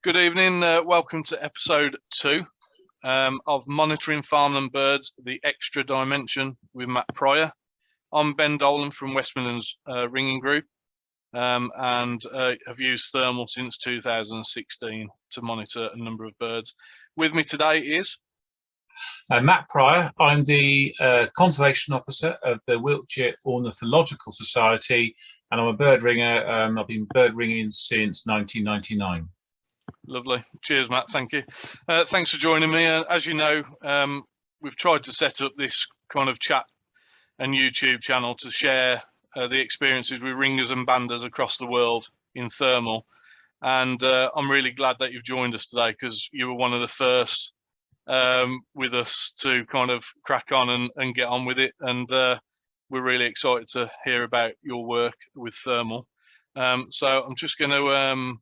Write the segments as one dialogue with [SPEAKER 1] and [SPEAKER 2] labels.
[SPEAKER 1] Good evening. Welcome to episode 2 of Monitoring Farmland Birds, the Extra Dimension with Matt Pryor. I'm Ben Dolan from West Midlands Ringing Group and have used thermal since 2016 to monitor a number of birds. With me today is
[SPEAKER 2] Matt Pryor. I'm the Conservation Officer of the Wiltshire Ornithological Society, and I'm a bird ringer. I've been bird ringing since 1999.
[SPEAKER 1] Lovely. Cheers, Matt. Thank you. Thanks for joining me. As you know, we've tried to set up this kind of chat and YouTube channel to share the experiences with ringers and banders across the world in thermal. And I'm really glad that you've joined us today, because you were one of the first with us to kind of crack on and get on with it. And we're really excited to hear about your work with thermal. So I'm just going to,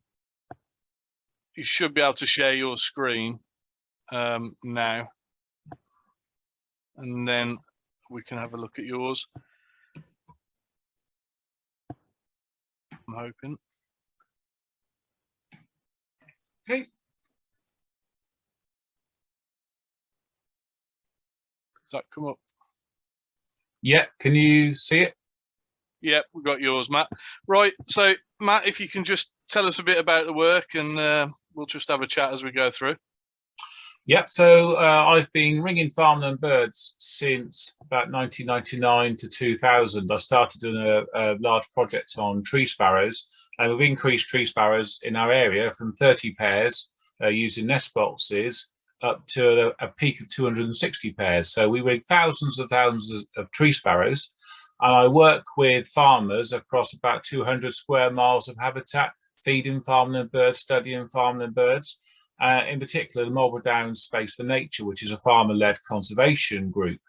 [SPEAKER 1] you should be able to share your screen now, and then we can have a look at yours. I'm hoping.
[SPEAKER 2] Okay.
[SPEAKER 1] Does that come up?
[SPEAKER 2] Yeah, can you see it?
[SPEAKER 1] Yeah, we've got yours, Matt. Right, so Matt, if you can just tell us a bit about the work, and we'll just have a chat as we go through.
[SPEAKER 2] Yep, so I've been ringing farmland birds since about 1999 to 2000. I started doing a large project on tree sparrows, and we've increased tree sparrows in our area from 30 pairs using nest boxes up to a peak of 260 pairs. So we ring thousands of tree sparrows, and I work with farmers across about 200 square miles of habitat, feeding farmland birds, studying farmland birds. In particular, the Marlborough Downs Space for Nature, which is a farmer-led conservation group.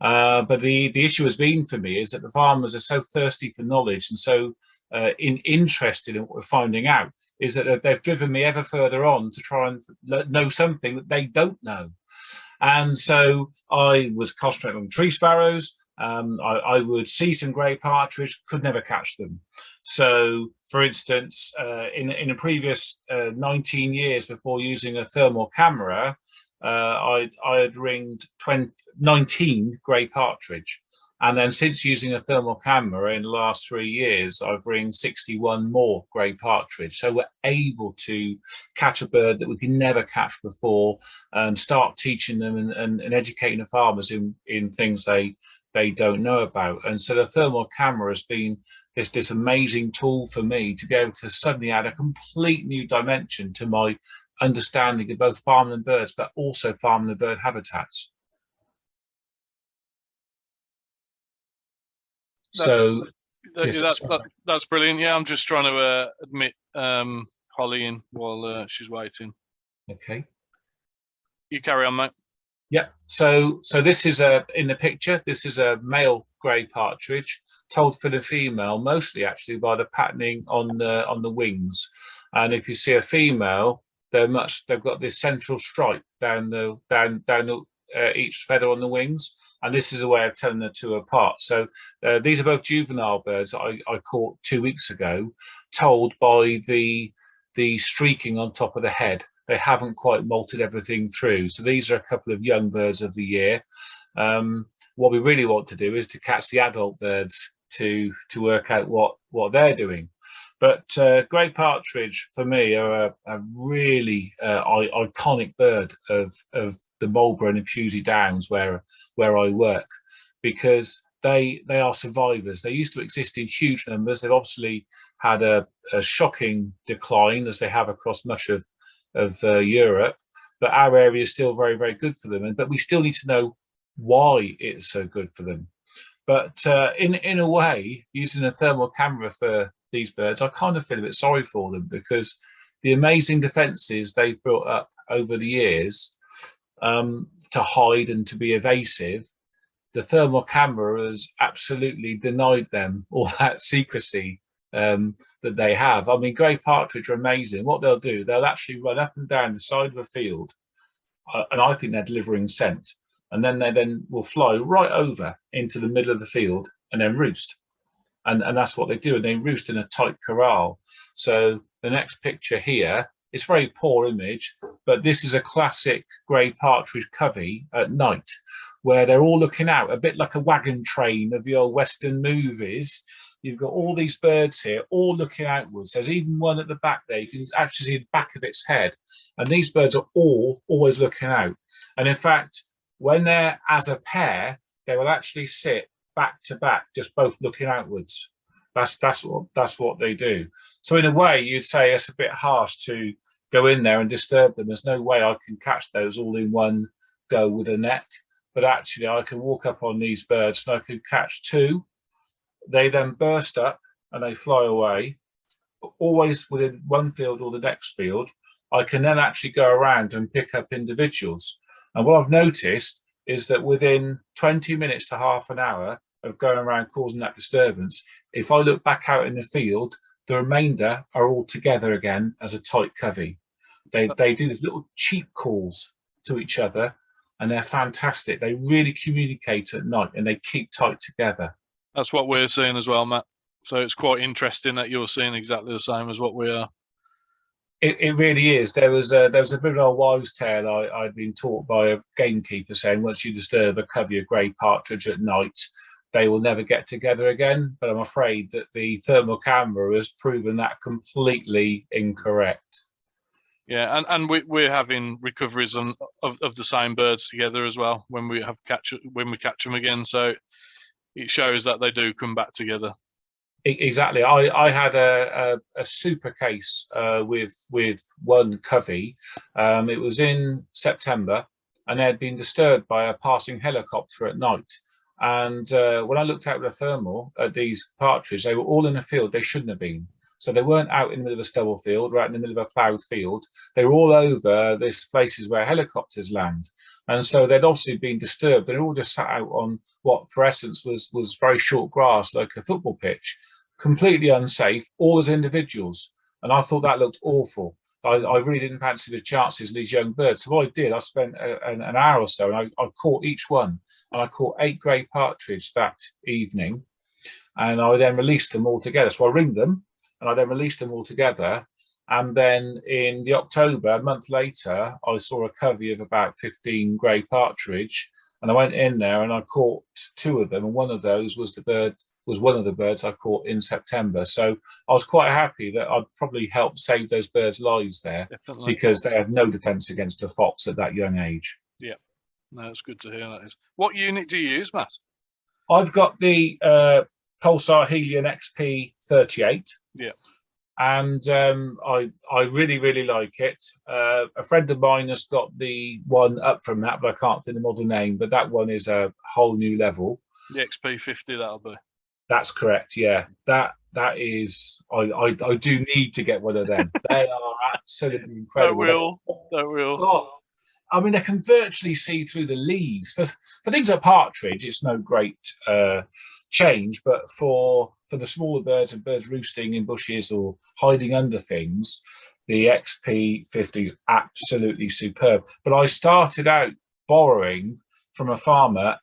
[SPEAKER 2] But the issue has been for me is that the farmers are so thirsty for knowledge and so interested in what we're finding out, is that they've driven me ever further on to try and know something that they don't know. And so I was concentrating on tree sparrows. I would see some grey partridge, could never catch them. So, for instance, in a previous 19 years before using a thermal camera, I had ringed 19 grey partridge. And then since using a thermal camera in the last 3 years, I've ringed 61 more grey partridge. So we're able to catch a bird that we could never catch before, and start teaching them and educating the farmers in things they don't know about. And so the thermal camera has been this amazing tool for me to be able to suddenly add a complete new dimension to my understanding of both farmland birds, but also farmland bird habitats.
[SPEAKER 1] That's brilliant. Yeah, I'm just trying to admit Holly in while she's waiting.
[SPEAKER 2] Okay.
[SPEAKER 1] You carry on, mate.
[SPEAKER 2] Yeah, so this is in the picture, this is a male grey partridge, told for the female, mostly actually by the patterning on the wings. And if you see a female, they've got this central stripe down each feather on the wings, and this is a way of telling the two apart. So these are both juvenile birds that I caught 2 weeks ago, told by the streaking on top of the head. They haven't quite molted everything through. So these are a couple of young birds of the year. What we really want to do is to catch the adult birds to work out what they're doing. But grey partridge for me are a really iconic bird of the Marlborough and the Pewsey Downs where I work, because they are survivors. They used to exist in huge numbers. They've obviously had a shocking decline, as they have across much of Europe, but our area is still very, very good for them. But we still need to know why it's so good for them. But in a way, using a thermal camera for these birds, I kind of feel a bit sorry for them, because the amazing defences they've built up over the years to hide and to be evasive, the thermal camera has absolutely denied them all that secrecy that they have. I mean, grey partridge are amazing. What they'll do, they'll actually run up and down the side of a field, and I think they're delivering scent, and then they will fly right over into the middle of the field and then roost. And that's what they do, and they roost in a tight corral. So the next picture here It's a very poor image, but this is a classic grey partridge covey at night, where they're all looking out, a bit like a wagon train of the old Western movies. You've got all these birds here, all looking outwards. There's even one at the back there. You can actually see the back of its head. And these birds are all always looking out. And in fact, when they're as a pair, they will actually sit back to back, just both looking outwards. That's what they do. So in a way, you'd say it's a bit harsh to go in there and disturb them. There's no way I can catch those all in one go with a net. But actually, I can walk up on these birds and I can catch two. They then burst up and they fly away, always within one field or the next field. I can then actually go around and pick up individuals. And what I've noticed is that within 20 minutes to half an hour of going around causing that disturbance, if I look back out in the field, the remainder are all together again as a tight covey. They do these little cheap calls to each other, and they're fantastic. They really communicate at night, and they keep tight together.
[SPEAKER 1] That's what we're seeing as well, Matt. So it's quite interesting that you're seeing exactly the same as what we are.
[SPEAKER 2] It really is. There was a bit of an old wives' tale I'd been taught by a gamekeeper saying once you disturb a covey of grey partridge at night, they will never get together again. But I'm afraid that the thermal camera has proven that completely incorrect.
[SPEAKER 1] Yeah, and we're having recoveries of the same birds together as well when we catch them again. So it shows that they do come back together.
[SPEAKER 2] Exactly. I had a super case with one covey. It was in September, and they had been disturbed by a passing helicopter at night. And when I looked out with a thermal at these partridge, they were all in a field they shouldn't have been. So they weren't out in the middle of a stubble field or out in the middle of a ploughed field. They were all over these places where helicopters land. And so they'd obviously been disturbed. They all just sat out on what, for essence, was very short grass, like a football pitch, completely unsafe, all as individuals. And I thought that looked awful. I really didn't fancy the chances of these young birds. So what I did, I spent an hour or so, and I caught each one. And I caught 8 grey partridge that evening. And I then released them all together. So I ringed them, and I then released them all together. And then in the October, a month later, I saw a covey of about 15 grey partridge. And I went in there and I caught 2 of them. And one of those was one of the birds I caught in September. So I was quite happy that I'd probably helped save those birds' lives there. Definitely. Because they had no defence against a fox at that young age.
[SPEAKER 1] Yeah, no, it's good to hear that is. What unit do you use, Matt?
[SPEAKER 2] I've got the Pulsar Helion XP38.
[SPEAKER 1] Yeah.
[SPEAKER 2] And I really, really like it. A friend of mine has got the one up from that, but I can't think the model name. But that one is a whole new level.
[SPEAKER 1] The XP50, that'll be.
[SPEAKER 2] That's correct. Yeah, that is. I do need to get one of them. They are absolutely incredible.
[SPEAKER 1] That will.
[SPEAKER 2] Oh, I mean, they can virtually see through the leaves. For things like partridge, it's no great change, but for the smaller birds and birds roosting in bushes or hiding under things, the XP50 is absolutely superb. But I started out borrowing from a farmer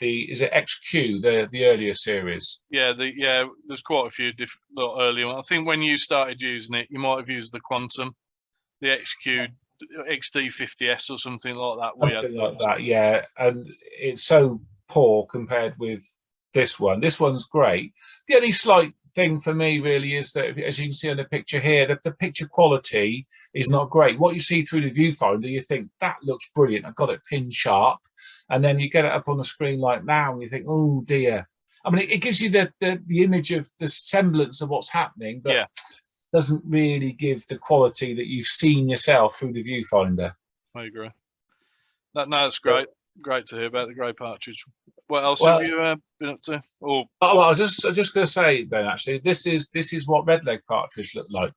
[SPEAKER 2] is it XQ, the earlier series?
[SPEAKER 1] Yeah, there's quite a few different earlier ones. I think when you started using it, you might have used the Quantum, the XQ XD50S or something like that.
[SPEAKER 2] Something like that, yeah. And it's so poor compared with this one. This one's great. The only slight thing for me really is that, as you can see on the picture here, that the picture quality is not great. What you see through the viewfinder, you think that looks brilliant. I've got it pin sharp, and then you get it up on the screen like now, and you think, oh dear. I mean, it gives you the image of the semblance of what's happening, but yeah, doesn't really give the quality that you've seen yourself through the viewfinder.
[SPEAKER 1] I agree. That's great. Great to hear about the grey partridge. What else have you been up to?
[SPEAKER 2] I was just going to say, Ben. Actually, this is what red-leg partridge look like.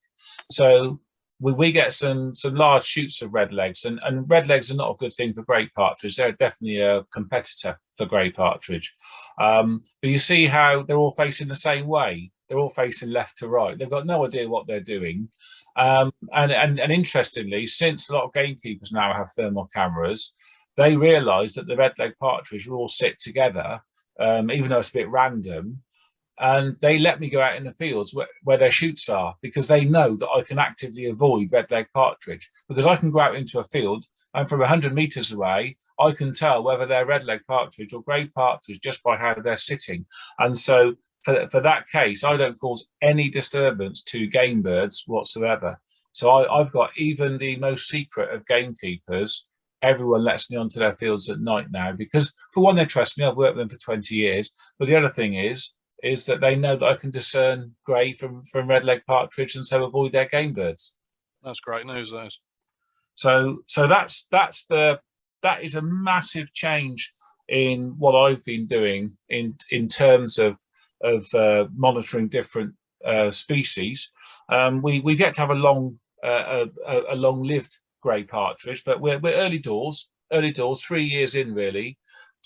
[SPEAKER 2] So we get some large shoots of red legs, and red legs are not a good thing for grey partridge. They're definitely a competitor for grey partridge. But you see how they're all facing the same way. They're all facing left to right. They've got no idea what they're doing. And interestingly, since a lot of gamekeepers now have thermal cameras, they realise that the red-leg partridge will all sit together, even though it's a bit random. and they let me go out in the fields where their shoots are, because they know that I can actively avoid red-legged partridge, because I can go out into a field and from 100 meters away, I can tell whether they're red-legged partridge or grey partridge just by how they're sitting. And so for that case, I don't cause any disturbance to game birds whatsoever. So I've got even the most secret of gamekeepers. Everyone lets me onto their fields at night now, because for one, they trust me. I've worked with them for 20 years. But the other thing is that they know that I can discern grey from red-legged partridge, and so avoid their game birds.
[SPEAKER 1] That's great news, those.
[SPEAKER 2] So that is a massive change in what I've been doing in terms of monitoring different species. We get to have a long-lived grey partridge, but we're early doors, 3 years in really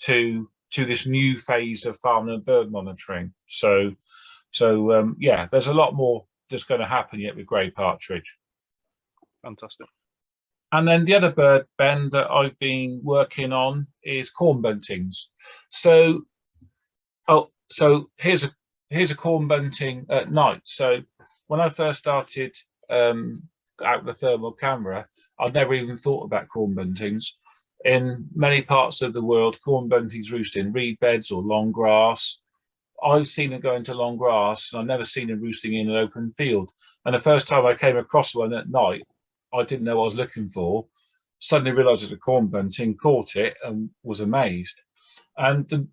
[SPEAKER 2] to this new phase of farmland bird monitoring. So yeah, there's a lot more that's going to happen yet with grey partridge. Fantastic. And then the other bird, Ben, that I've been working on is corn buntings. So here's a corn bunting at night. So when I first started out with the thermal camera, I'd never even thought about corn buntings. In many parts of the world, corn buntings roost in reed beds or long grass. I've seen them go into long grass, and I've never seen them roosting in an open field. And the first time I came across one at night, I didn't know what I was looking for. Suddenly realised it was a corn bunting, caught it, and was amazed. And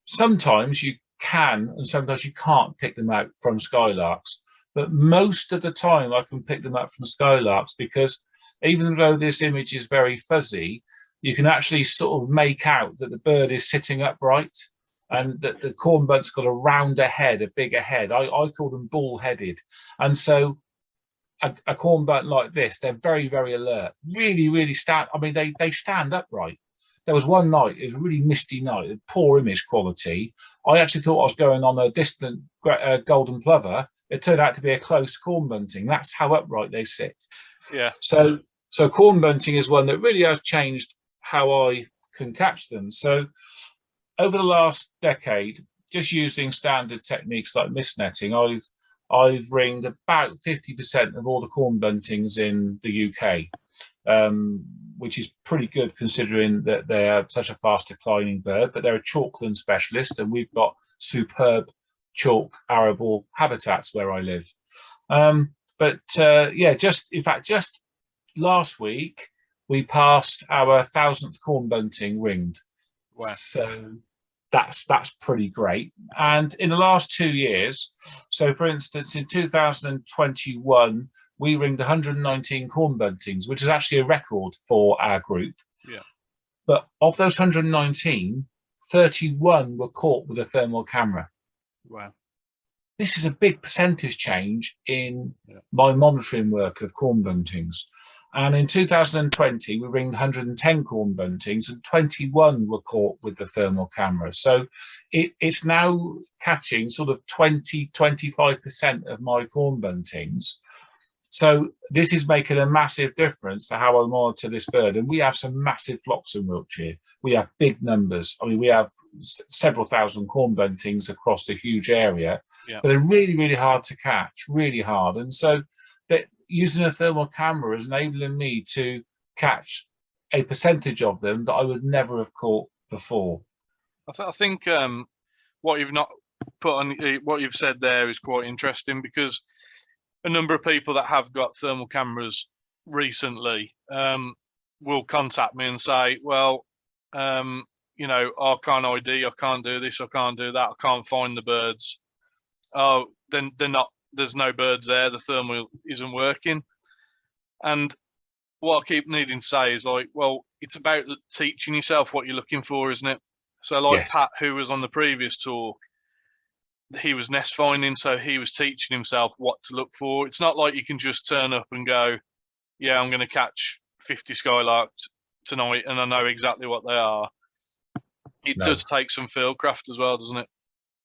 [SPEAKER 2] sometimes you can, and sometimes you can't pick them out from skylarks. But most of the time, I can pick them up from skylarks, because even though this image is very fuzzy, you can actually sort of make out that the bird is sitting upright, and that the corn bunt's got a rounder head, a bigger head. I call them bull-headed. And so a corn bunt like this, they're very, very alert. Really stand. I mean, they stand upright. There was one night, it was a really misty night, poor image quality. I actually thought I was going on a distant golden plover. It turned out to be a close corn bunting. That's how upright they sit.
[SPEAKER 1] Yeah.
[SPEAKER 2] So corn bunting is one that really has changed how I can catch them. So over the last decade, just using standard techniques like mist netting, I've ringed about 50% of all the corn buntings in the UK, which is pretty good considering that they are such a fast declining bird. But they're a chalkland specialist, and we've got superb chalk arable habitats where I live. Yeah, just last week we passed our 1000th corn bunting ringed.
[SPEAKER 1] Wow.
[SPEAKER 2] So that's pretty great. And in the last 2 years, so for instance, in 2021, we ringed 119 corn buntings, which is actually a record for our group.
[SPEAKER 1] Yeah.
[SPEAKER 2] But of those 119, 31 were caught with a thermal camera.
[SPEAKER 1] Wow.
[SPEAKER 2] This is a big percentage change in my monitoring work of corn buntings. And in 2020, we ringed 110 corn buntings, and 21 were caught with the thermal camera. So it's now catching sort of 20–25% of my corn buntings. So this is making a massive difference to how I monitor this bird. And we have some massive flocks in Wiltshire. We have big numbers. I mean, we have several thousand corn buntings across a huge area, but they're really, really hard to catch, really hard. And so that using a thermal camera is enabling me to catch a percentage of them that I would never have caught before.
[SPEAKER 1] I think what you've not put on, what you've said there is quite interesting, because a number of people that have got thermal cameras recently will contact me and say, well, you know, I can't ID, I can't do this, I can't do that, I can't find the birds. Oh, then they're not, there's no birds there, the thermal isn't working. And what I keep needing to say is, like, well, it's about teaching yourself what you're looking for, isn't it? So like Pat, who was on the previous talk, he was nest finding, so he was teaching himself what to look for. It's not like you can just turn up and go, yeah, I'm going to catch 50 skylarks tonight and I know exactly what they are. It does take some fieldcraft as well, doesn't it?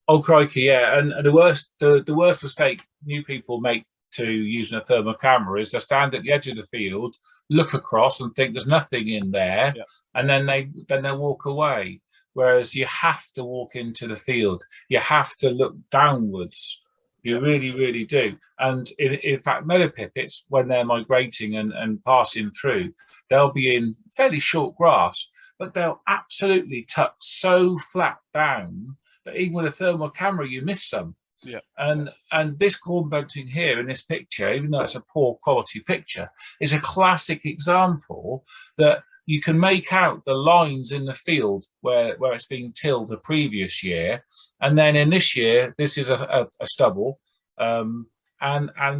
[SPEAKER 2] Oh crikey, yeah. And the worst mistake new people make to using a thermal camera is they stand at the edge of the field, look across and think there's nothing in there, and then they walk away. whereas you have to walk into the field. You have to look downwards. You really, really do. And in fact, meadow pipits, when they're migrating and passing through, they'll be in fairly short grass, but they'll absolutely tuck so flat down that even with a thermal camera, you miss some.
[SPEAKER 1] Yeah.
[SPEAKER 2] And this corn bunting here in this picture, even though it's a poor quality picture, is a classic example that you can make out the lines in the field where it's been tilled the previous year. And then in this year, this is a stubble. And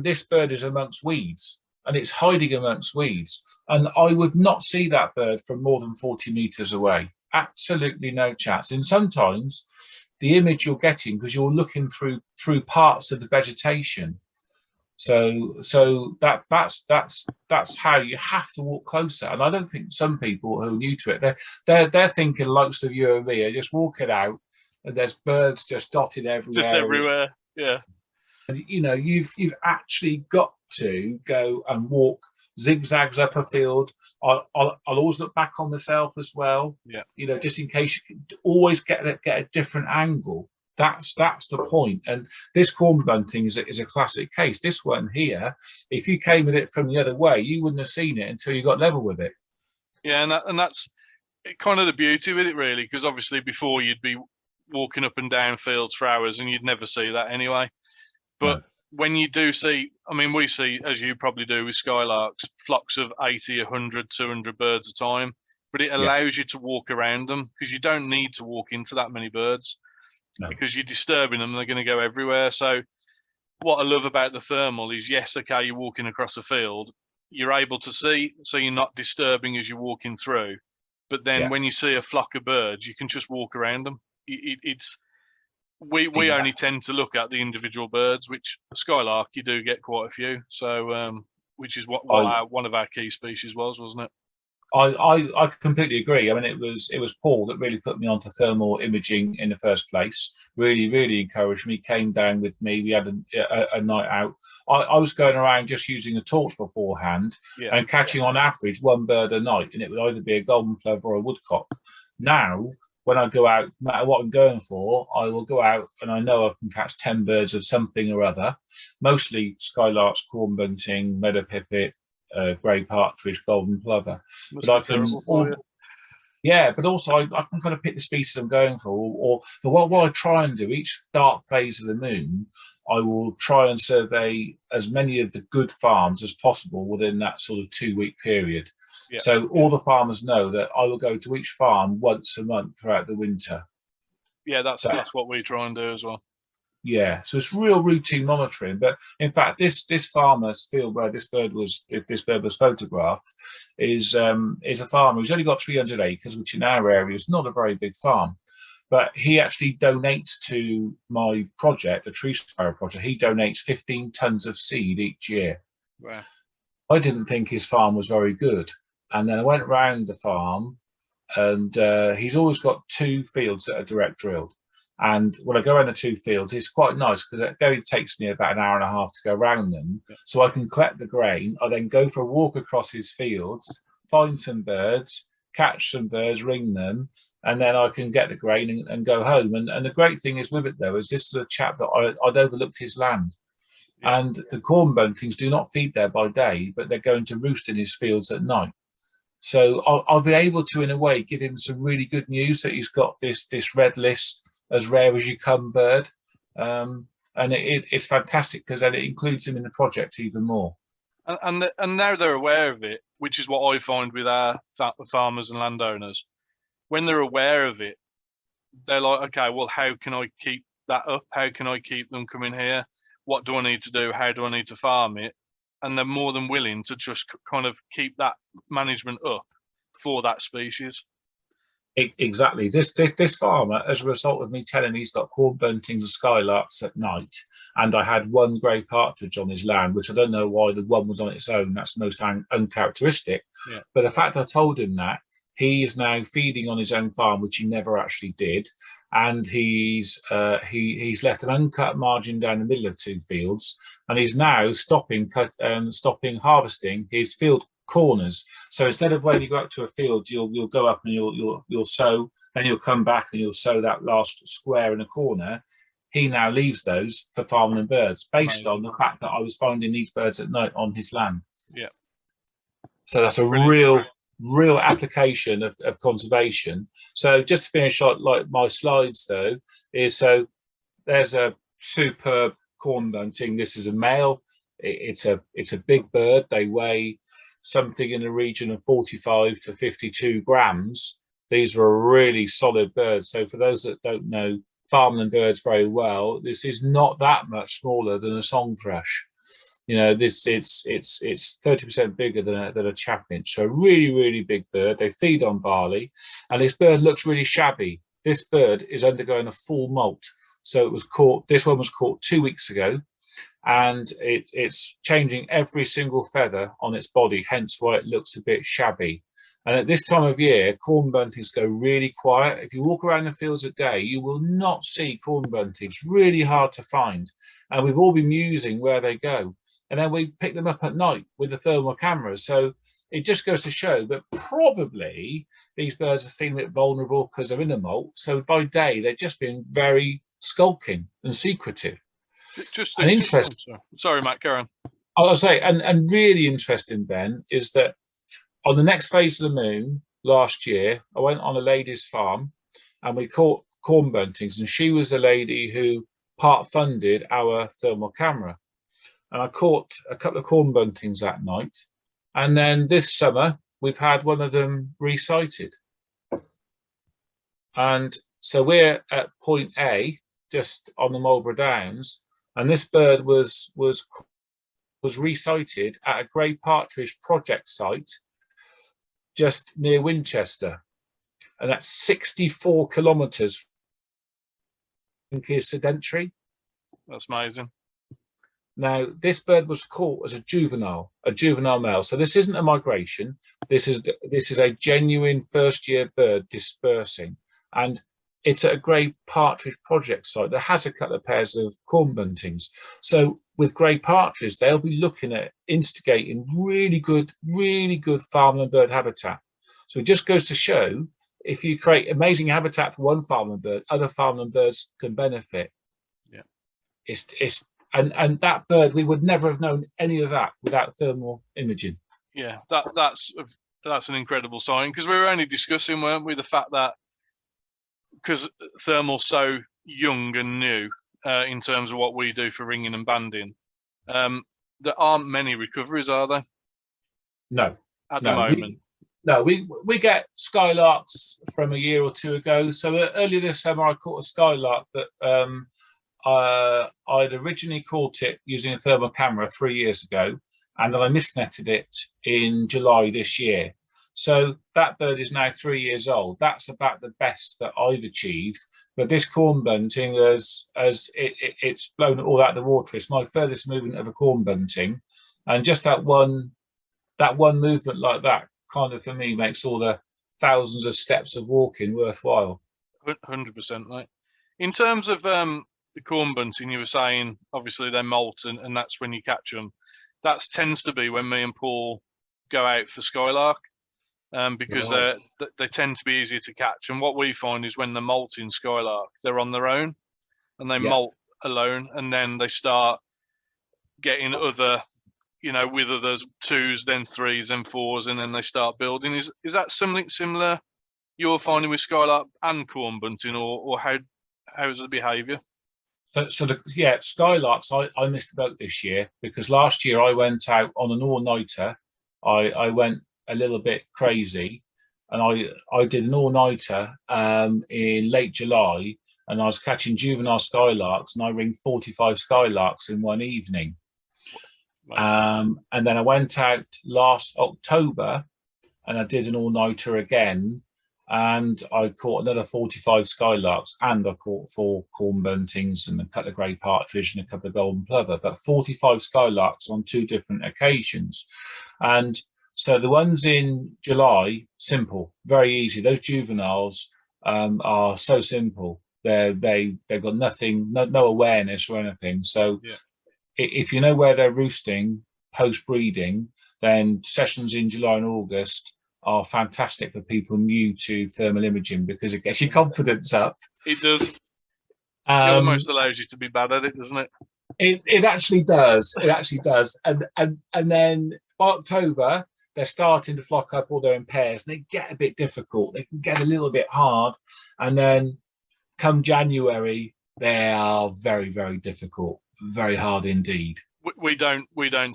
[SPEAKER 2] this bird is amongst weeds, and it's hiding amongst weeds. And I would not see that bird from more than 40 meters away. Absolutely no chance. And sometimes the image you're getting, because you're looking through parts of the vegetation. So that's how you have to walk closer. And I don't think some people who are new to it, they're thinking likes of you and me are just walking out and there's birds just dotted everywhere.
[SPEAKER 1] Just everywhere, yeah.
[SPEAKER 2] And you know, you've actually got to go and walk zigzags up a field. I'll always look back on myself as well.
[SPEAKER 1] Yeah.
[SPEAKER 2] You know, just in case you can always get a different angle. That's the point. And this corn bunting is a classic case. This one here, if you came at it from the other way, you wouldn't have seen it until you got level with it.
[SPEAKER 1] Yeah, and that's kind of the beauty with it, really, because obviously before you'd be walking up and down fields for hours and you'd never see that anyway. But when you do see, I mean, we see, as you probably do with skylarks, flocks of 80, 100, 200 birds a time, but it allows you to walk around them because you don't need to walk into that many birds. No. Because you're disturbing them, they're going to go everywhere. So what I love about the thermal is, yes, okay, you're walking across a field, you're able to see, so you're not disturbing as you're walking through. But then when you see a flock of birds, you can just walk around them. We
[SPEAKER 2] Exactly.
[SPEAKER 1] only tend to look at the individual birds, which skylark, you do get quite a few. So which is what one of our key species was, wasn't it?
[SPEAKER 2] I completely agree. I mean, it was Paul that really put me onto thermal imaging in the first place. Really, really encouraged me. Came down with me. We had a night out. I was going around just using a torch beforehand and catching on average one bird a night, and it would either be a golden plover or a woodcock. Now, when I go out, no matter what I'm going for, I will go out and I know I can catch 10 birds of something or other, mostly skylarks, corn bunting, meadow pipit, grey partridge, golden plover. But I can, but also I can kind of pick the species I'm going for. Or what I try and do each dark phase of the moon, I will try and survey as many of the good farms as possible within that sort of 2-week period. Yeah. So all the farmers know that I will go to each farm once a month throughout the winter.
[SPEAKER 1] Yeah, that's what we try and do as well.
[SPEAKER 2] Yeah, so it's real routine monitoring. But in fact, this farmer's field where this bird was photographed is a farmer who's only got 300 acres, which in our area is not a very big farm. But he actually donates to my project, the tree sparrow project. He donates 15 tons of seed each year.
[SPEAKER 1] Wow.
[SPEAKER 2] I didn't think his farm was very good, and then I went round the farm, and he's always got 2 fields that are direct drilled. And when I go around the 2 fields, it's quite nice because it only takes me about an hour and a half to go around them. Yeah. So I can collect the grain. I then go for a walk across his fields, find some birds, catch some birds, ring them, and then I can get the grain and go home. And the great thing is with it, though, is this is a chap that I'd overlooked his land. Yeah. And the corn buntings do not feed there by day, but they're going to roost in his fields at night. So I'll be able to, in a way, give him some really good news that he's got this red list, as rare as you come bird, and it's fantastic because then it includes him in the project even more.
[SPEAKER 1] And now they're aware of it, which is what I find with our farmers and landowners. When they're aware of it, they're like, okay, well, how can I keep that up? How can I keep them coming here? What do I need to do? How do I need to farm it? And they're more than willing to just kind of keep that management up for that species.
[SPEAKER 2] Exactly. This farmer, as a result of me telling he's got corn buntings and skylarks at night, and I had 1 grey partridge on his land, which I don't know why the one was on its own. That's the most uncharacteristic. Yeah. But the fact I told him that, he is now feeding on his own farm, which he never actually did, and he's left an uncut margin down the middle of 2 fields, and he's now stopping harvesting his field corners. So instead of when you go up to a field, you'll go up and you'll sow, then you'll come back and you'll sow that last square in a corner. He now leaves those for farmland birds, based on the fact that I was finding these birds at night on his land.
[SPEAKER 1] Yeah.
[SPEAKER 2] So that's a real application of conservation. So just to finish like my slides though, is so there's a superb corn bunting. This is a male. It's a big bird. They weigh something in the region of 45 to 52 grams. These are really solid birds. So for those that don't know farmland birds very well, this is not that much smaller than a song thrush. You know, it's 30% bigger than a chaffinch. So really big bird. They feed on barley, and this bird looks really shabby. This bird is undergoing a full molt. So it was caught. This one was caught 2 weeks ago, and it's changing every single feather on its body. Hence why it looks a bit shabby. And at this time of year, corn buntings go really quiet. If you walk around the fields at day, you will not see corn buntings. Really hard to find. And we've all been musing where they go. And then we pick them up at night with the thermal cameras. So it just goes to show that probably these birds are feeling a bit vulnerable because they're in a molt. So by day, they're just being very skulking and secretive. And interesting.
[SPEAKER 1] Sorry, Matt, go on.
[SPEAKER 2] I'll say, and really interesting, Ben, is that on the next phase of the moon last year, I went on a lady's farm and we caught corn buntings, and she was the lady who part funded our thermal camera. And I caught a couple of corn buntings that night. And then this summer, we've had one of them resighted. And so we're at point A, just on the Marlborough Downs, and this bird was resighted at a grey partridge project site just near Winchester, and that's 64 kilometres from sedentary.
[SPEAKER 1] That's amazing.
[SPEAKER 2] Now, this bird was caught as a juvenile male. So this isn't a migration. This is a genuine first-year bird dispersing, and it's at a grey partridge project site that has a couple of pairs of corn buntings. So with grey partridge, they'll be looking at instigating really good farmland bird habitat. So it just goes to show, if you create amazing habitat for one farmland bird, other farmland birds can benefit. Yeah. And that bird, we would never have known any of that without thermal imaging.
[SPEAKER 1] Yeah, that's an incredible sign, because we were only discussing, weren't we, the fact that because thermal's so young and new in terms of what we do for ringing and banding, there aren't many recoveries, are there?
[SPEAKER 2] No.
[SPEAKER 1] At the moment.
[SPEAKER 2] We get Skylarks from a year or two ago. So earlier this summer, I caught a Skylark that I'd originally caught it using a thermal camera 3 years ago, and then I misnetted it in July this year. So that bird is now 3 years old. That's about the best that I've achieved. But this corn bunting, it's blown all out of the water. It's my furthest movement of a corn bunting, and just that one movement like that kind of, for me, makes all the thousands of steps of walking worthwhile.
[SPEAKER 1] 100%, right. In terms of the corn bunting, you were saying obviously they're molt, and that's when you catch them. That tends to be when me and Paul go out for Skylark. Because right. They tend to be easier to catch. And what we find is when they're molting Skylark, they're on their own and they molt alone, and then they start getting other, with others, 2s, then 3s, then 4s, and then they start building. Is that something similar you're finding with Skylark and corn bunting, or how is the behaviour?
[SPEAKER 2] Skylarks, I missed the boat this year, because last year I went out on an all-nighter. I went a little bit crazy, and I did an all-nighter in late July, and I was catching juvenile Skylarks, and I ringed 45 Skylarks in one evening. Wow. And then I went out last October and I did an all-nighter again, and I caught another 45 Skylarks, and I caught 4 corn buntings and a couple of grey partridge and a couple of golden plover, but 45 Skylarks on 2 different occasions. And so the ones in July, simple, very easy. Those juveniles are so simple. They've got nothing, no awareness or anything. So if you know where they're roosting post breeding, then sessions in July and August are fantastic for people new to thermal imaging because it gets your confidence up.
[SPEAKER 1] It does. It
[SPEAKER 2] Um,
[SPEAKER 1] almost allows you to be bad at it, doesn't it?
[SPEAKER 2] it actually does. It actually does. And then by October, they're starting to flock up, although in pairs, and they get a bit difficult. They can get a little bit hard. And then come January, they are very, very difficult, very hard indeed.
[SPEAKER 1] We don't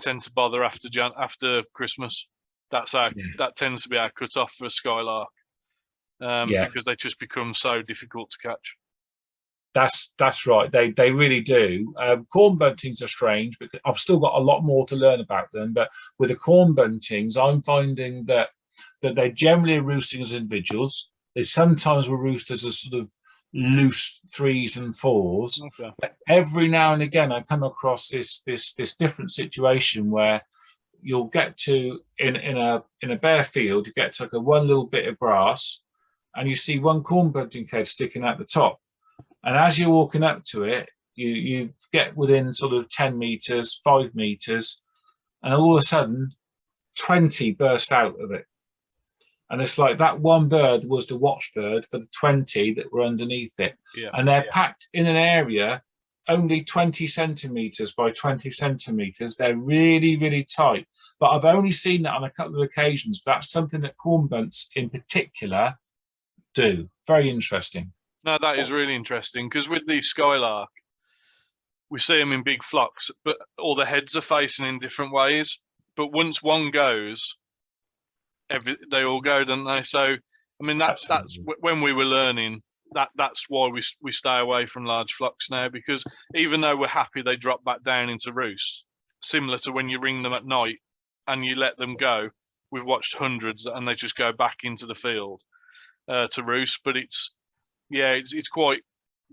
[SPEAKER 1] tend to bother after Christmas. That tends to be our cut off for Skylark, because they just become so difficult to catch.
[SPEAKER 2] That's right. They really do. Corn buntings are strange because I've still got a lot more to learn about them. But with the corn buntings, I'm finding that they generally are roosting as individuals. They sometimes will roost as a sort of loose 3s and 4s.
[SPEAKER 1] Okay.
[SPEAKER 2] But every now and again, I come across this different situation where you'll get to in a bare field, you get to like one little bit of grass, and you see one corn bunting head sticking out the top. And as you're walking up to it, you get within sort of 10 meters, 5 meters, and all of a sudden 20 burst out of it. And it's like that one bird was the watchbird for the 20 that were underneath it.
[SPEAKER 1] Yeah.
[SPEAKER 2] And they're packed in an area only 20 centimeters by 20 centimeters. They're really, really tight. But I've only seen that on a couple of occasions. But that's something that corn bunts in particular do. Very interesting.
[SPEAKER 1] No, that is really interesting because with the Skylark, we see them in big flocks, but all the heads are facing in different ways. But once one goes, they all go, don't they? So, I mean, that's when we were learning. That's why we stay away from large flocks now, because even though we're happy they drop back down into roost, similar to when you ring them at night and you let them go. We've watched hundreds and they just go back into the field to roost, but it's quite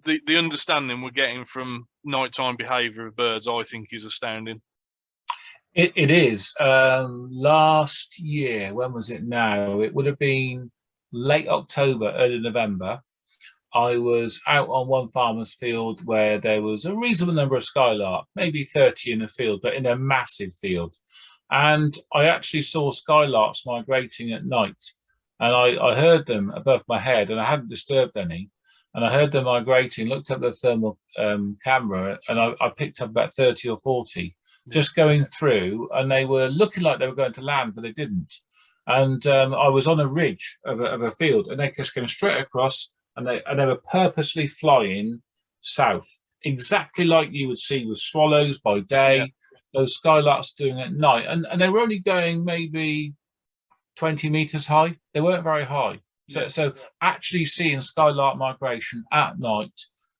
[SPEAKER 1] the understanding we're getting from nighttime behaviour of birds, I think, is astounding.
[SPEAKER 2] It is. Last year, when was it now? It would have been late October, early November. I was out on one farmer's field where there was a reasonable number of skylark, maybe 30 in a field, but in a massive field. And I actually saw skylarks migrating at night. And I heard them above my head, and I hadn't disturbed any. And I heard them migrating, looked up the thermal camera, and I picked up about 30 or 40 just going through, and they were looking like they were going to land, but they didn't. And I was on a ridge of a field, and they just came straight across, and they were purposely flying south, exactly like you would see with swallows by day. Yeah. Those skylarks doing at night, and they were only going maybe 20 meters high. They weren't very high. So actually seeing skylark migration at night,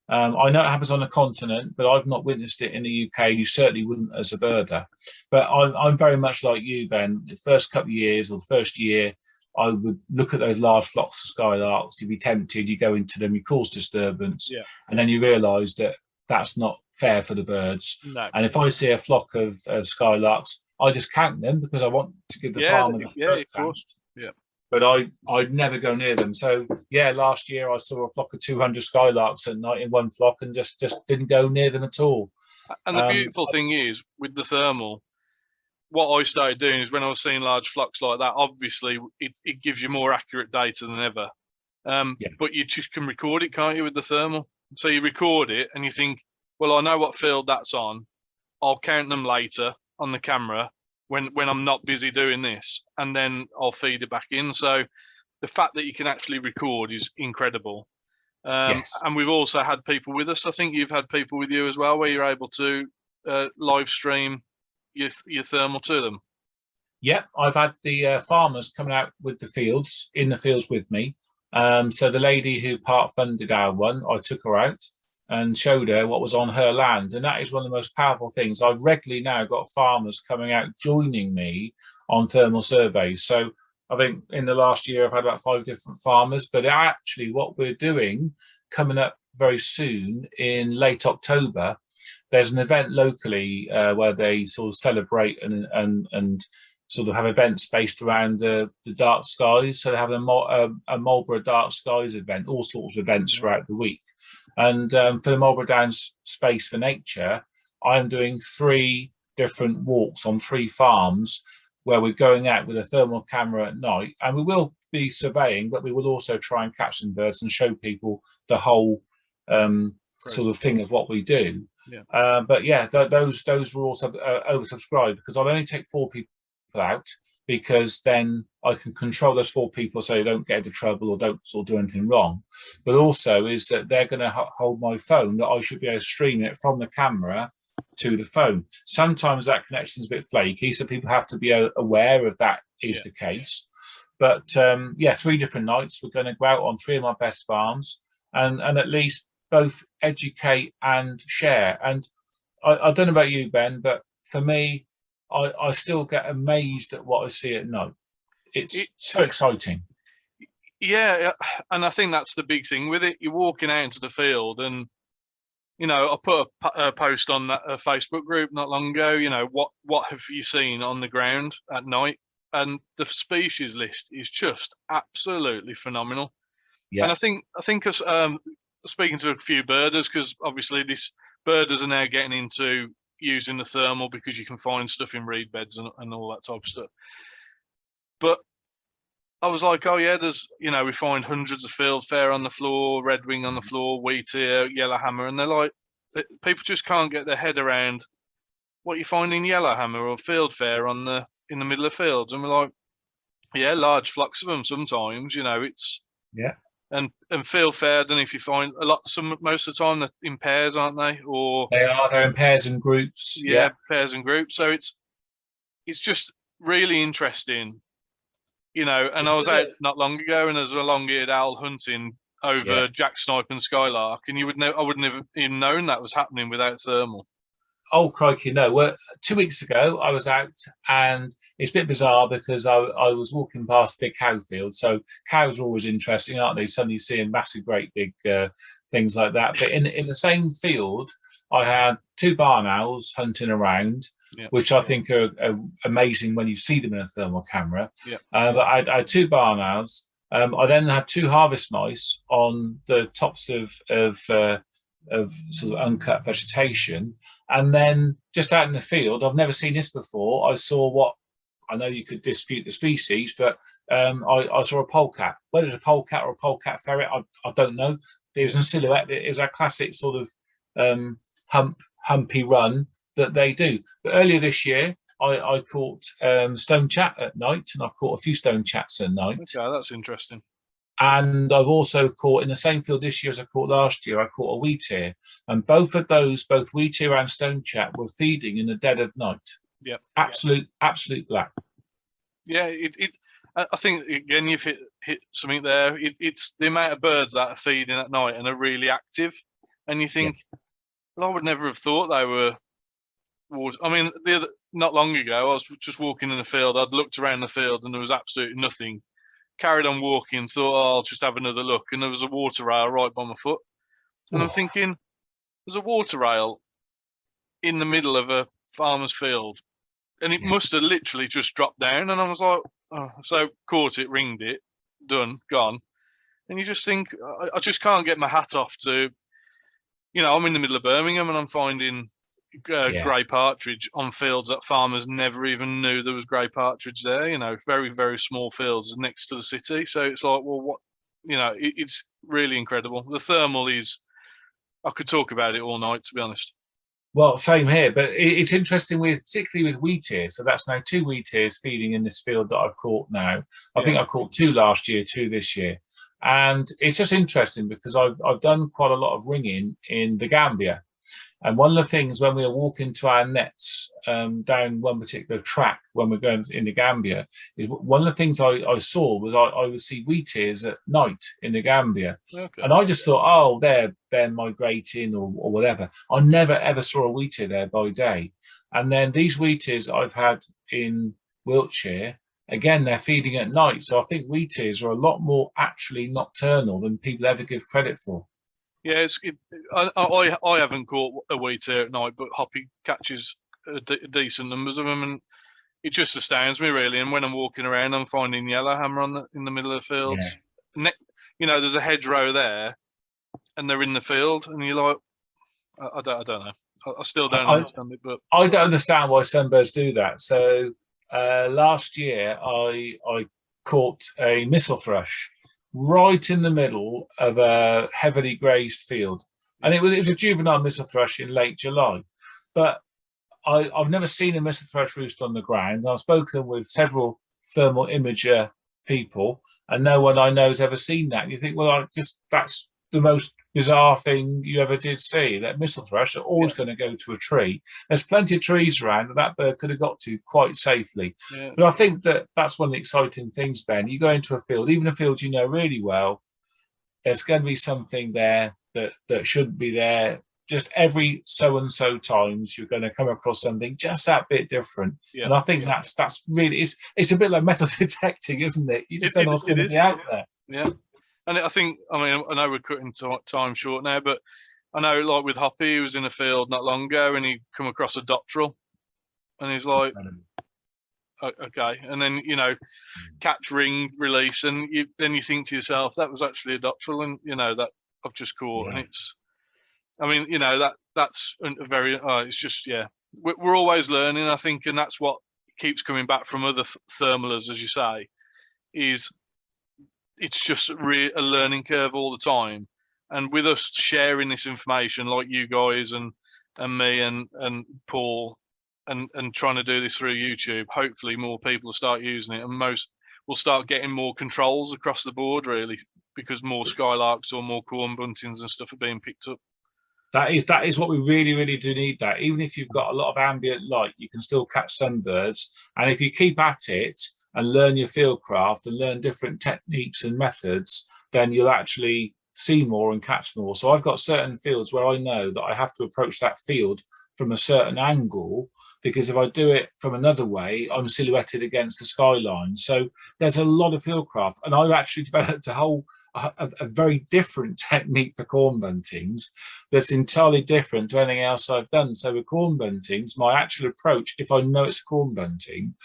[SPEAKER 2] I know it happens on the continent, but I've not witnessed it in the UK. You certainly wouldn't as a birder. But I'm very much like you, Ben. The first couple of years or the first year, I would look at those large flocks of skylarks. You'd be tempted, you go into them, you cause disturbance, and then you realise that that's not fair for the birds. No. And if I see a flock of skylarks, I just count them because I want to give the farmer the bird count. Yeah. But I'd never go near them. So yeah, last year I saw a flock of 200 skylarks at night in one flock and just didn't go near them at all.
[SPEAKER 1] And the beautiful thing is with the thermal, what I started doing is when I was seeing large flocks like that, obviously it gives you more accurate data than ever. But you just can record it, can't you, with the thermal? So you record it and you think, well, I know what field that's on. I'll count them later on the camera when I'm not busy doing this, and then I'll feed it back in. So the fact that you can actually record is incredible. Yes. And we've also had people with us. I think you've had people with you as well, where you're able to live stream your thermal to them.
[SPEAKER 2] Yep, I've had the farmers coming out with the fields, in the fields with me. So the lady who part funded our one, I took her out and showed her what was on her land. And that is one of the most powerful things. I've regularly now got farmers coming out joining me on thermal surveys. So I think in the last year, I've had about 5 different farmers, but actually what we're doing coming up very soon in late October, there's an event locally where they sort of celebrate and sort of have events based around the dark skies. So they have a Marlborough Dark Skies event, all sorts of events throughout the week. And for the Marlborough Downs Space for Nature, I'm doing 3 different walks on 3 farms where we're going out with a thermal camera at night, and we will be surveying, but we will also try and catch some birds and show people the whole sort of thing of what we do.
[SPEAKER 1] Yeah.
[SPEAKER 2] But yeah, those were also oversubscribed, because I'll only take 4 people out, because then I can control those 4 people so they don't get into trouble or don't sort of do anything wrong. But also is that they're going to hold my phone, that I should be able to stream it from the camera to the phone. Sometimes that connection is a bit flaky, so people have to be aware of that is the case. But yeah, 3 different nights we're going to go out on 3 of my best farms and at least both educate and share. And I don't know about you, Ben, but for me, I still get amazed at what I see at night. It's so exciting.
[SPEAKER 1] Yeah, and I think that's the big thing with it. You're walking out into the field, and you know, I put a post on that Facebook group not long ago. You know, what have you seen on the ground at night? And the species list is just absolutely phenomenal.
[SPEAKER 2] Yeah.
[SPEAKER 1] And I think speaking to a few birders, because obviously this birders are now getting into using the thermal, because you can find stuff in reed beds and all that type of stuff. But I was like, oh yeah, there's, you know, we find hundreds of fieldfare on the floor, redwing on the floor, wheatear, yellowhammer, and they're like, people just can't get their head around what you find in yellowhammer or fieldfare in the middle of fields. And we're like, yeah, large flocks of them sometimes, you know, it's and fieldfare. I don't know if you find most of the time they're in pairs, aren't they? Or
[SPEAKER 2] they're in pairs and groups.
[SPEAKER 1] Yeah, pairs and groups. So it's just really interesting, you know. And I was out not long ago, and there's a long-eared owl hunting over jack snipe and skylark, and I wouldn't have even known that was happening without thermal.
[SPEAKER 2] Oh crikey, no! Well, 2 weeks ago I was out, and it's a bit bizarre because I was walking past a big cow field. So cows are always interesting, aren't they? Suddenly seeing massive, great big things like that. But in the same field, I had 2 barn owls hunting around, which I think are amazing when you see them in a thermal camera. But I had 2 barn owls. I then had 2 harvest mice on the tops of sort of uncut vegetation. And then just out in the field, I've never seen this before, I saw what, I know you could dispute the species, but I saw a polecat. Whether it's a polecat or a polecat ferret, I don't know. It was in silhouette. It was a classic sort of humpy run that they do. But earlier this year, I caught stone chat at night, and I've caught a few stone chats at night.
[SPEAKER 1] Okay, that's interesting.
[SPEAKER 2] And I've also caught, in the same field this year as I caught last year, I caught a wheatear. And both of those, both wheatear and stone chat, were feeding in the dead of night.
[SPEAKER 1] Yeah.
[SPEAKER 2] Absolute black.
[SPEAKER 1] Yeah, I think, again, you've hit something there. It's the amount of birds that are feeding at night and are really active. And you think, well, I would never have thought they were. I mean, not long ago, I was just walking in the field. I'd looked around the field and there was absolutely nothing. Carried on walking, thought, oh, I'll just have another look, and there was a water rail right by my foot. And I'm thinking, there's a water rail in the middle of a farmer's field, and it must have literally just dropped down. And I was like, oh. So caught it, ringed it, done, gone. And you just think, I just can't get my hat off to, you know, I'm in the middle of Birmingham and I'm finding grey partridge on fields that farmers never even knew there was grey partridge there, you know, very, very small fields next to the city. So it's like, well, what, you know, it's really incredible. The thermal is, I could talk about it all night, to be honest.
[SPEAKER 2] Well, same here, but it's interesting particularly with wheatears. So that's now 2 wheatears feeding in this field that I've caught now. I think I caught 2 last year, 2 this year. And it's just interesting because I've done quite a lot of ringing in the Gambia. And one of the things when we were walking to our nets down one particular track when we're going in the Gambia is one of the things I saw was I would see wheatears at night in the Gambia. Okay. And I just thought, oh, they're migrating or whatever. I never ever saw a wheatear there by day. And then these wheatears I've had in Wiltshire, again, they're feeding at night. So I think wheatears are a lot more actually nocturnal than people ever give credit for.
[SPEAKER 1] Yeah, I haven't caught a wheatear at night, but Hoppy catches decent numbers of them, and it just astounds me really. And when I'm walking around, I'm finding yellowhammer in the middle of the fields. Yeah. You know, there's a hedgerow there, and they're in the field, and you're like, I don't know. I still don't understand it, but
[SPEAKER 2] I don't understand why some birds do that. So last year I caught a missel thrush right in the middle of a heavily grazed field, and it was a juvenile missel thrush in late July. But I've never seen a missel thrush roost on the ground. I've spoken with several thermal imager people, and no one I know has ever seen that. And you think, well, that's the most bizarre thing you ever did see. That missel thrush are always going to go to a tree. There's plenty of trees around that bird could have got to quite safely.
[SPEAKER 1] Yeah.
[SPEAKER 2] But I think that's one of the exciting things, Ben. You go into a field, even a field you know really well, there's going to be something there that shouldn't be there. Just every so and so times you're going to come across something just that bit different. Yeah. And I think that's really it's a bit like metal detecting, isn't it? You just don't know what's going to be out there.
[SPEAKER 1] Yeah. And I think, I mean, I know we're cutting time short now, but I know, like with Hoppy, he was in a field not long ago and he come across a dotterel, and he's like, okay. And then, you know, catch, ring, release, and then you think to yourself, that was actually a dotterel, and, you know, that I've just caught. Yeah. And it's, I mean, you know, that's a very, it's just, yeah, we're always learning, I think, and that's what keeps coming back from other thermalers, as you say, is it's just a learning curve all the time. And with us sharing this information, like you guys and me and Paul, and trying to do this through YouTube, hopefully more people will start using it, and most will start getting more controls across the board, really, because more skylarks or more corn buntings and stuff are being picked up.
[SPEAKER 2] That is what we really, really do need. That even if you've got a lot of ambient light, you can still catch some birds. And if you keep at it and learn your field craft and learn different techniques and methods, then you'll actually see more and catch more. So I've got certain fields where I know that I have to approach that field from a certain angle, because if I do it from another way, I'm silhouetted against the skyline. So there's a lot of field craft, and I've actually developed a very different technique for corn buntings that's entirely different to anything else I've done. So with corn buntings, my actual approach, if I know it's a corn bunting,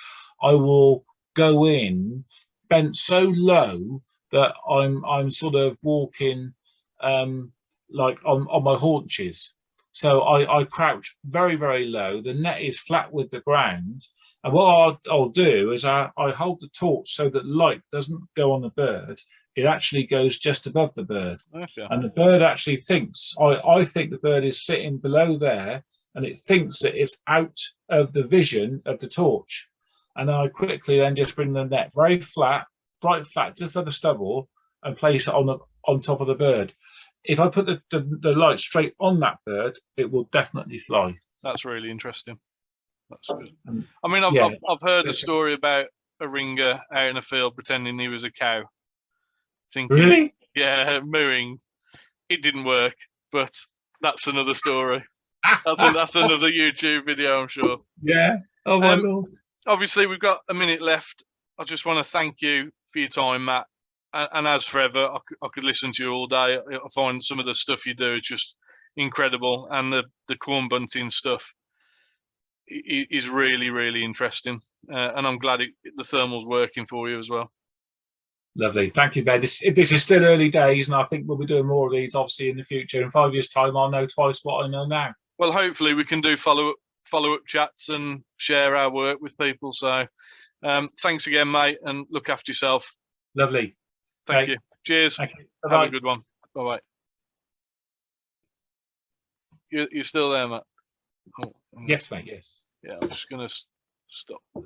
[SPEAKER 2] I will go in bent so low that I'm sort of walking like on my haunches. So I crouch very, very low. The net is flat with the ground. And what I'll do is I hold the torch so that light doesn't go on the bird. It actually goes just above the bird. Okay. And the bird actually thinks, I think the bird is sitting below there, and it thinks that it's out of the vision of the torch. And I quickly then just bring the net very flat, bright flat, just above the stubble, and place it on top of the bird. If I put the light straight on that bird, it will definitely fly.
[SPEAKER 1] That's really interesting. That's good. I mean, I've heard the story about a ringer out in a field pretending he was a cow. Thinking,
[SPEAKER 2] really?
[SPEAKER 1] Yeah, mooing. It didn't work, but that's another story. That's another YouTube video, I'm sure.
[SPEAKER 2] Yeah. Oh my Lord.
[SPEAKER 1] Obviously, we've got a minute left. I just want to thank you for your time, Matt. And as forever, I could listen to you all day. I find some of the stuff you do is just incredible, and the corn bunting stuff is really, really interesting. And I'm glad the thermal's working for you as well.
[SPEAKER 2] Lovely, thank you, Ben. This is still early days, and I think we'll be doing more of these, obviously, in the future. In 5 years' time, I'll know twice what I know now.
[SPEAKER 1] Well, hopefully, we can do follow-up chats and share our work with people. So, thanks again, mate, and look after yourself.
[SPEAKER 2] Lovely.
[SPEAKER 1] Thank you. Cheers.
[SPEAKER 2] Thank you.
[SPEAKER 1] Have a good one. Bye-bye. You're still there, Matt?
[SPEAKER 2] Yes, mate, yes.
[SPEAKER 1] Yeah, I'm just going to stop there.